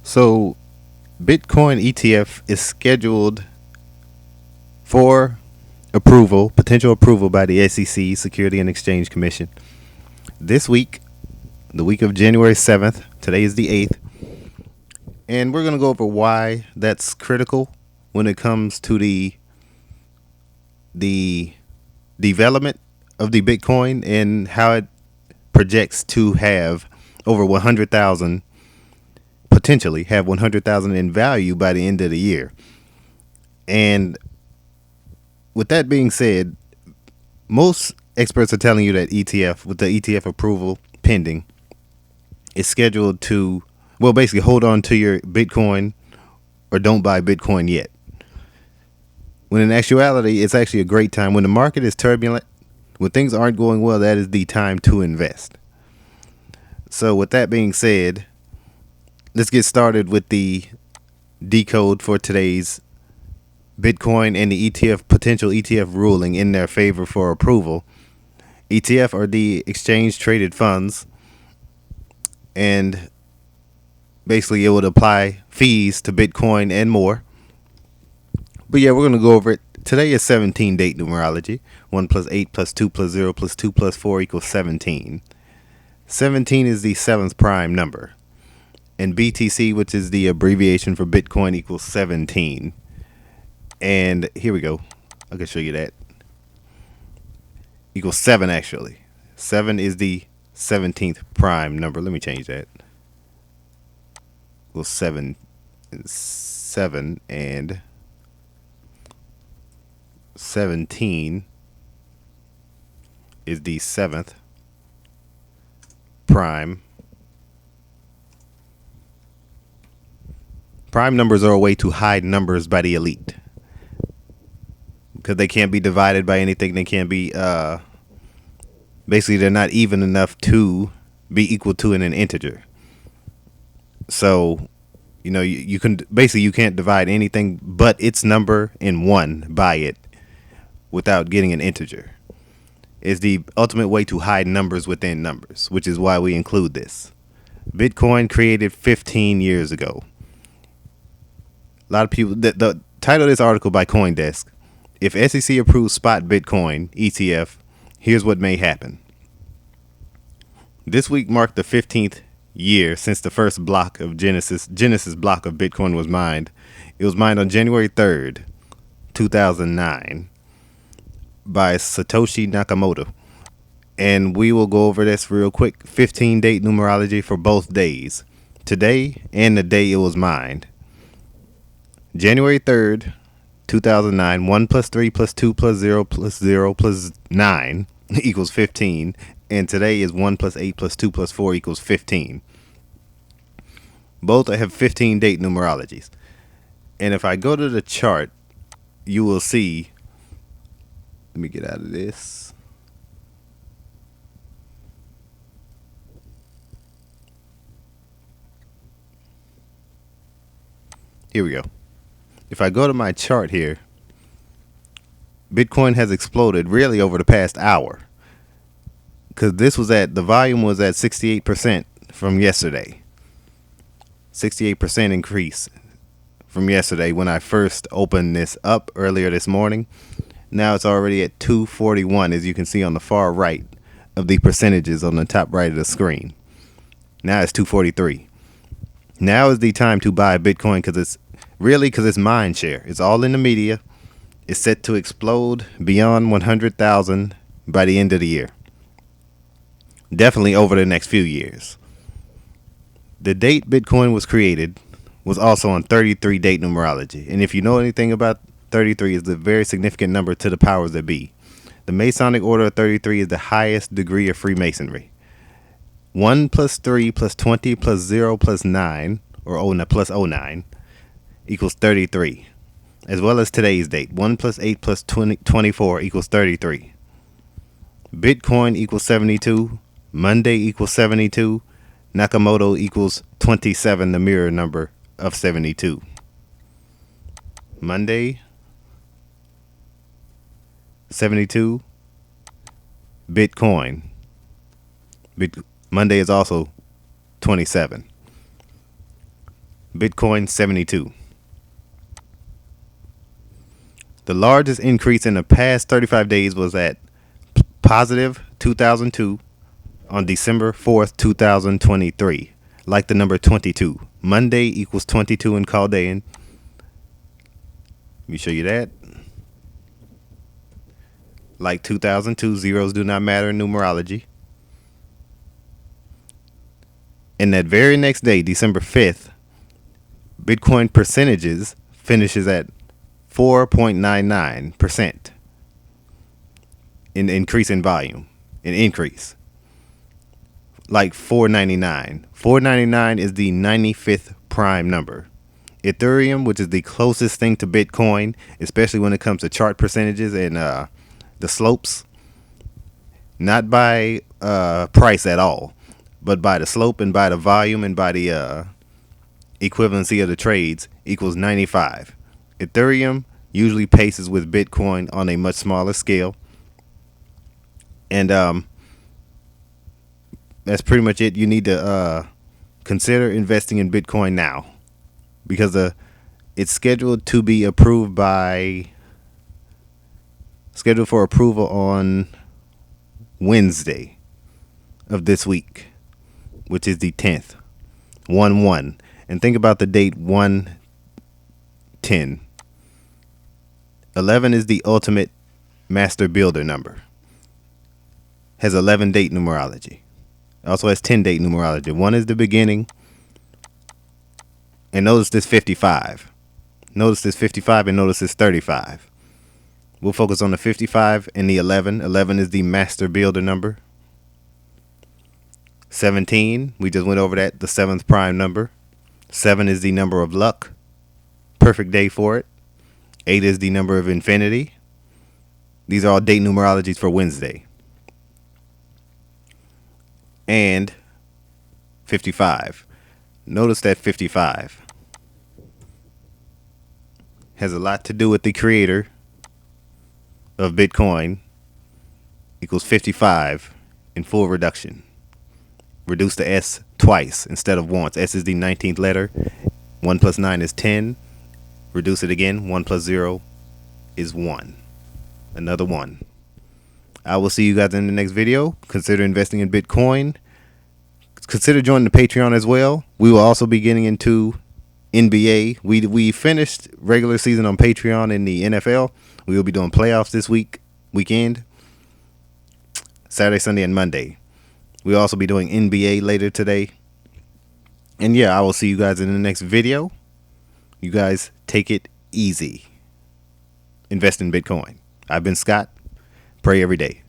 So, Bitcoin ETF is scheduled for potential approval by the SEC, Security and Exchange Commission, this week, the week of January 7th. Today is the 8th. And we're going to go over why that's critical when it comes to the development of the Bitcoin and how it projects to have over 100,000, potentially have 100,000 in value by the end of the year. And with that being said, most experts are telling you that with the ETF approval pending, is scheduled to, well, basically hold on to your Bitcoin or don't buy Bitcoin yet. When in actuality, it's actually a great time. When the market is turbulent, when things aren't going well, that is the time to invest. So with that being said, let's get started with the decode for today's Bitcoin and the potential ETF ruling in their favor for approval. ETF are the exchange traded funds, and basically it would apply fees to Bitcoin and more. But yeah, we're going to go over it. Today is 17 date numerology. 1 plus 8 plus 2 plus 0 plus 2 plus 4 equals 17. 17 is the 7th prime number. And BTC, which is the abbreviation for Bitcoin, equals 17. And here we go. I can show you that. Equals 7, actually. 7 is the 17th prime number. Let me change that. Equals 7 and 17 is the 7th prime. Prime numbers are a way to hide numbers by the elite, because they can't be divided by anything. They can't be, basically they're not even enough to be equal to in an integer. So, you can basically, you can't divide anything but its number in 1 by it without getting an integer. It's the ultimate way to hide numbers within numbers, which is why we include this. Bitcoin created 15 years ago. A lot of people, the title of this article by CoinDesk: if SEC approves spot Bitcoin ETF, here's what may happen. This week marked the 15th year since the first block of Genesis block of Bitcoin was mined. It was mined on January 3rd, 2009 by Satoshi Nakamoto. And we will go over this real quick. 15 date numerology for both days, today and the day it was mined. January 3rd, 2009, 1 plus 3 plus 2 plus 0 plus 0 plus 9 equals 15. And today is 1 plus 8 plus 2 plus 4 equals 15. Both have 15 date numerologies. And if I go to the chart, you will see, let me get out of this. Here we go. If I go to my chart here, Bitcoin has exploded really over the past hour, because the volume was at 68% from yesterday. 68% increase from yesterday when I first opened this up earlier this morning. Now it's already at 241, as you can see on the far right of the percentages on the top right of the screen. Now it's 243. Now is the time to buy Bitcoin, because it's mind share. It's all in the media. It's set to explode beyond 100,000 by the end of the year. Definitely over the next few years. The date Bitcoin was created was also on 33 date numerology. And if you know anything about 33, is a very significant number to the powers that be. The Masonic order of 33 is the highest degree of Freemasonry. 1 plus 3 plus 20 plus 0 plus 9, or plus 09, equals 33. As well as today's date. 1 plus 8 plus 24 equals 33. Bitcoin equals 72. Monday equals 72. Nakamoto equals 27, the mirror number of 72. Monday, 72. Bitcoin. Monday is also 27. Bitcoin 72. The largest increase in the past 35 days was at positive 2002 on December 4th, 2023. Like the number 22. Monday equals 22 in Chaldean. Let me show you that. Like 2002, zeros do not matter in numerology. And that very next day, December 5th, Bitcoin percentages finishes at 4.99% in increase in volume. An increase. Like 499. 499 is the 95th prime number. Ethereum, which is the closest thing to Bitcoin, especially when it comes to chart percentages and the slopes, not by price at all, but by the slope and by the volume and by the equivalency of the trades, equals 95. Ethereum usually paces with Bitcoin on a much smaller scale. And that's pretty much it. You need to consider investing in Bitcoin now, because it's scheduled to be approved scheduled for approval on Wednesday of this week, which is the 10th. 1/1. And think about the date 1/10. 11 is the ultimate master builder number. Has 11 date numerology. Also has 10 date numerology. 1 is the beginning. And notice this 55. Notice this 55 and notice this 35. We'll focus on the 55 and the 11. 11 is the master builder number. 17, we just went over that, the 7th prime number. 7 is the number of luck. Perfect day for it. 8 is the number of infinity. These are all date numerologies for Wednesday. And 55. Notice that 55 has a lot to do with the creator of Bitcoin, equals 55 in full reduction. Reduce the S twice instead of once. S is the 19th letter. 1 plus 9 is 10. Reduce it again. 1 plus 0 is 1. Another 1. I will see you guys in the next video. Consider investing in Bitcoin. Consider joining the Patreon as well. We will also be getting into NBA. We finished regular season on Patreon in the NFL. We will be doing playoffs this weekend. Saturday, Sunday, and Monday. We'll also be doing NBA later today. And yeah, I will see you guys in the next video. You guys take it easy. Invest in Bitcoin. I've been Scott. Pray every day.